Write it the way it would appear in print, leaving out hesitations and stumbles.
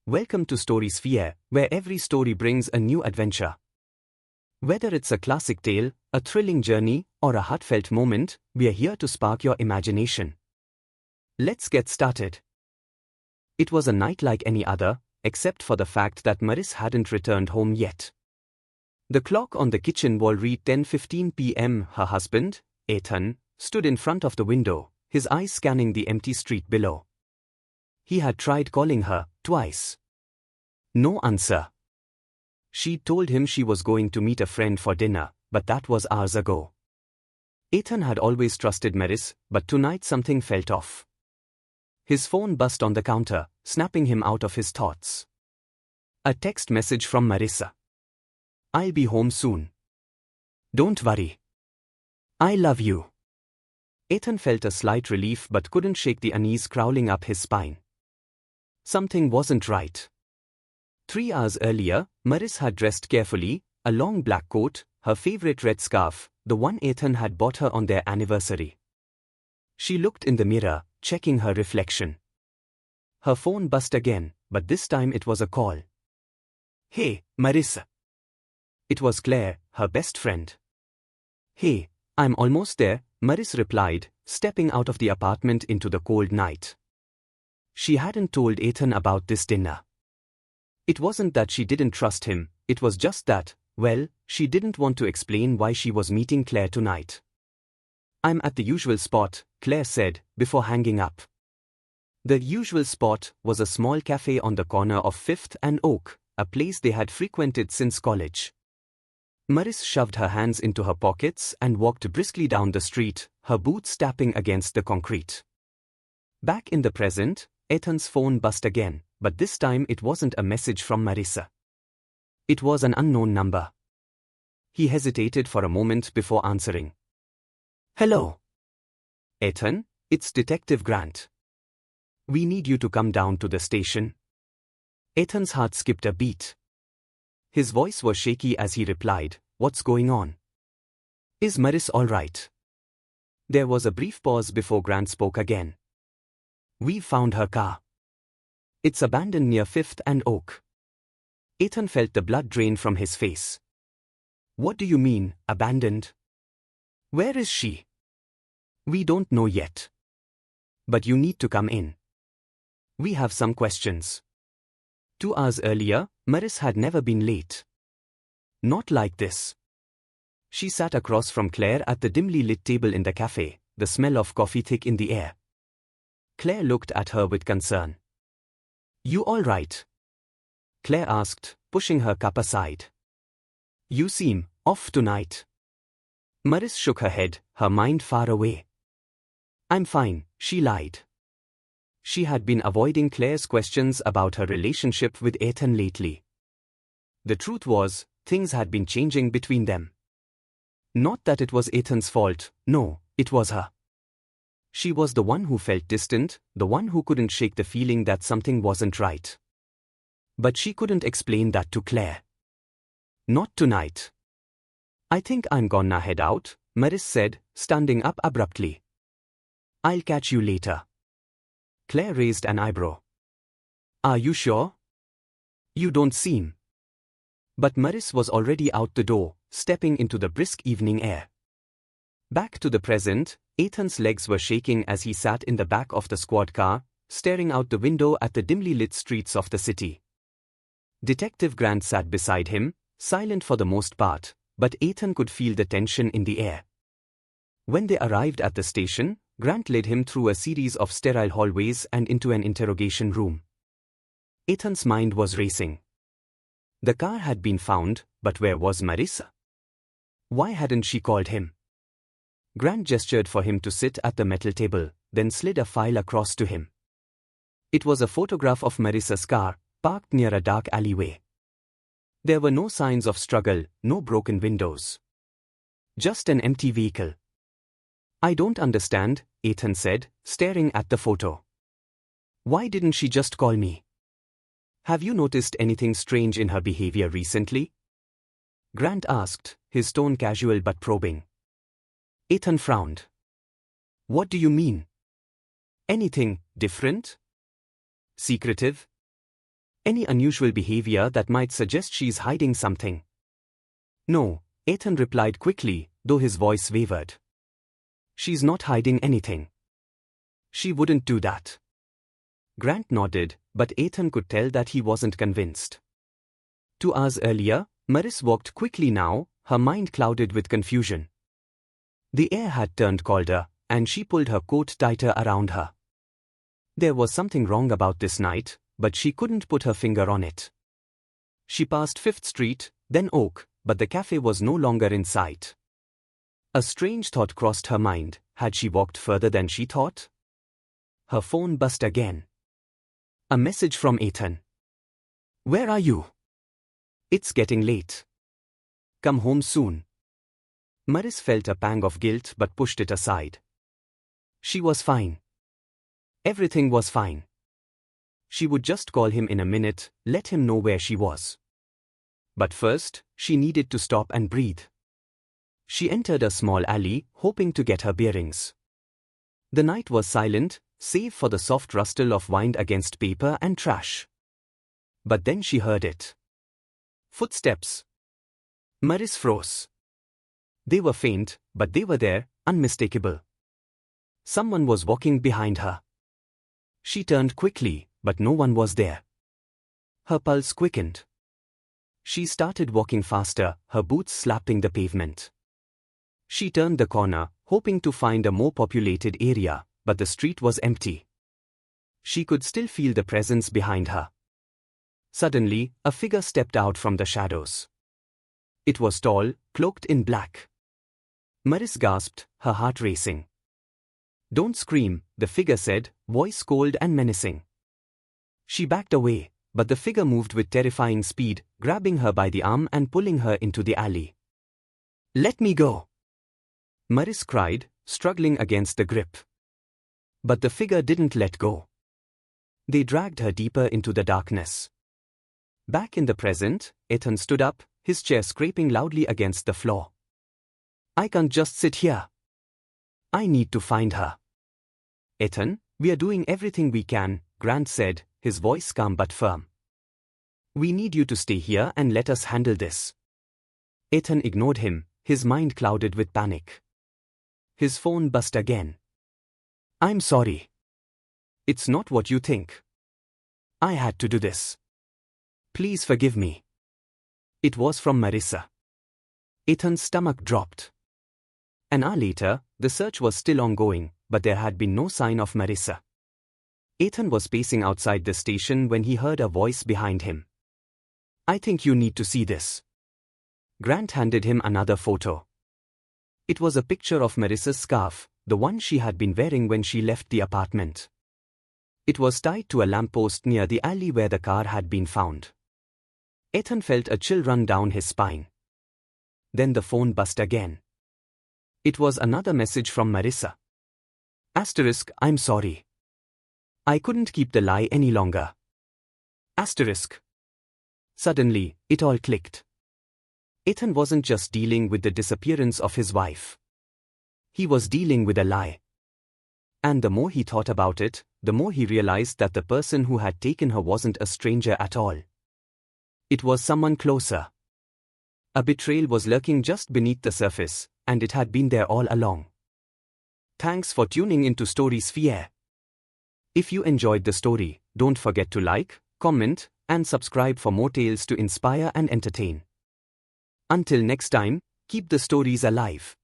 Welcome to Storysphere, where every story brings a new adventure. Whether it's a classic tale, a thrilling journey, or a heartfelt moment, we are here to spark your imagination. Let's get started. It was a night like any other, except for the fact that Marissa hadn't returned home yet. The clock on the kitchen wall read 10:15 p.m. Her husband, Ethan, stood in front of the window, his eyes scanning the empty street below. He had tried calling her, twice. No answer. She told him she was going to meet a friend for dinner, but that was hours ago. Ethan had always trusted Marissa, but tonight something felt off. His phone buzzed on the counter, snapping him out of his thoughts. A text message from Marissa. "I'll be home soon. Don't worry. I love you." Ethan felt a slight relief but couldn't shake the unease crawling up his spine. Something wasn't right. 3 hours earlier, Marissa had dressed carefully, a long black coat, her favorite red scarf, the one Ethan had bought her on their anniversary. She looked in the mirror, checking her reflection. Her phone buzzed again, but this time it was a call. "Hey, Marissa." It was Claire, her best friend. "Hey, I'm almost there," Marissa replied, stepping out of the apartment into the cold night. She hadn't told Ethan about this dinner. It wasn't that she didn't trust him, it was just that, well, she didn't want to explain why she was meeting Claire tonight. "I'm at the usual spot," Claire said, before hanging up. The usual spot was a small cafe on the corner of 5th and Oak, a place they had frequented since college. Marissa shoved her hands into her pockets and walked briskly down the street, her boots tapping against the concrete. Back in the present, Ethan's phone buzzed again, but this time it wasn't a message from Marissa. It was an unknown number. He hesitated for a moment before answering. "Hello. Ethan, it's Detective Grant. We need you to come down to the station." Ethan's heart skipped a beat. His voice was shaky as he replied, "What's going on? Is Marissa all right?" There was a brief pause before Grant spoke again. "We've found her car. It's abandoned near 5th and Oak." Ethan felt the blood drain from his face. "What do you mean, abandoned? Where is she?" "We don't know yet. But you need to come in. We have some questions." 2 hours earlier, Marissa had never been late. Not like this. She sat across from Claire at the dimly lit table in the cafe, the smell of coffee thick in the air. Claire looked at her with concern. "You all right?" Claire asked, pushing her cup aside. "You seem off tonight." Marissa shook her head, her mind far away. "I'm fine," she lied. She had been avoiding Claire's questions about her relationship with Ethan lately. The truth was, things had been changing between them. Not that it was Ethan's fault, no, it was her. She was the one who felt distant, the one who couldn't shake the feeling that something wasn't right. But she couldn't explain that to Claire. "Not tonight." "I think I'm gonna head out," Marissa said, standing up abruptly. "I'll catch you later." Claire raised an eyebrow. "Are you sure? You don't seem." But Marissa was already out the door, stepping into the brisk evening air. Back to the present, Ethan's legs were shaking as he sat in the back of the squad car, staring out the window at the dimly lit streets of the city. Detective Grant sat beside him, silent for the most part, but Ethan could feel the tension in the air. When they arrived at the station, Grant led him through a series of sterile hallways and into an interrogation room. Ethan's mind was racing. The car had been found, but where was Marissa? Why hadn't she called him? Grant gestured for him to sit at the metal table, then slid a file across to him. It was a photograph of Marissa's car, parked near a dark alleyway. There were no signs of struggle, no broken windows. Just an empty vehicle. "I don't understand," Ethan said, staring at the photo. "Why didn't she just call me? Have you noticed anything strange in her behavior recently?" Grant asked, his tone casual but probing. Ethan frowned. "What do you mean? Anything different? Secretive? Any unusual behavior that might suggest she's hiding something? No, Ethan replied quickly, though his voice wavered. She's not hiding anything. She wouldn't do that. Grant nodded, but Ethan could tell that he wasn't convinced. 2 hours earlier, Marissa walked quickly now, her mind clouded with confusion. The air had turned colder, and she pulled her coat tighter around her. There was something wrong about this night, but she couldn't put her finger on it. She passed 5th Street, then Oak, but the cafe was no longer in sight. A strange thought crossed her mind. Had she walked further than she thought? Her phone buzzed again. A message from Ethan. Where are you? It's getting late. Come home soon. Marissa felt a pang of guilt but pushed it aside. She was fine. Everything was fine. She would just call him in a minute, let him know where she was. But first, she needed to stop and breathe. She entered a small alley, hoping to get her bearings. The night was silent, save for the soft rustle of wind against paper and trash. But then she heard it. Footsteps. Marissa froze. They were faint, but they were there, unmistakable. Someone was walking behind her. She turned quickly, but no one was there. Her pulse quickened. She started walking faster, her boots slapping the pavement. She turned the corner, hoping to find a more populated area, but the street was empty. She could still feel the presence behind her. Suddenly, a figure stepped out from the shadows. It was tall, cloaked in black. Marissa gasped, her heart racing. Don't scream, the figure said, voice cold and menacing. She backed away, but the figure moved with terrifying speed, grabbing her by the arm and pulling her into the alley. Let me go! Marissa cried, struggling against the grip. But the figure didn't let go. They dragged her deeper into the darkness. Back in the present, Ethan stood up, his chair scraping loudly against the floor. I can't just sit here. I need to find her. Ethan, we are doing everything we can, Grant said, his voice calm but firm. We need you to stay here and let us handle this. Ethan ignored him, his mind clouded with panic. His phone buzzed again. I'm sorry. It's not what you think. I had to do this. Please forgive me. It was from Marissa. Ethan's stomach dropped. An hour later, the search was still ongoing, but there had been no sign of Marissa. Ethan was pacing outside the station when he heard a voice behind him. I think you need to see this. Grant handed him another photo. It was a picture of Marissa's scarf, the one she had been wearing when she left the apartment. It was tied to a lamppost near the alley where the car had been found. Ethan felt a chill run down his spine. Then the phone buzzed again. It was another message from Marissa. Asterisk, I'm sorry. I couldn't keep the lie any longer. Asterisk. Suddenly, it all clicked. Ethan wasn't just dealing with the disappearance of his wife. He was dealing with a lie. And the more he thought about it, the more he realized that the person who had taken her wasn't a stranger at all. It was someone closer. A betrayal was lurking just beneath the surface, and it had been there all along. Thanks for tuning into Storysphere. If you enjoyed the story, don't forget to like, comment, and subscribe for more tales to inspire and entertain. Until next time, keep the stories alive.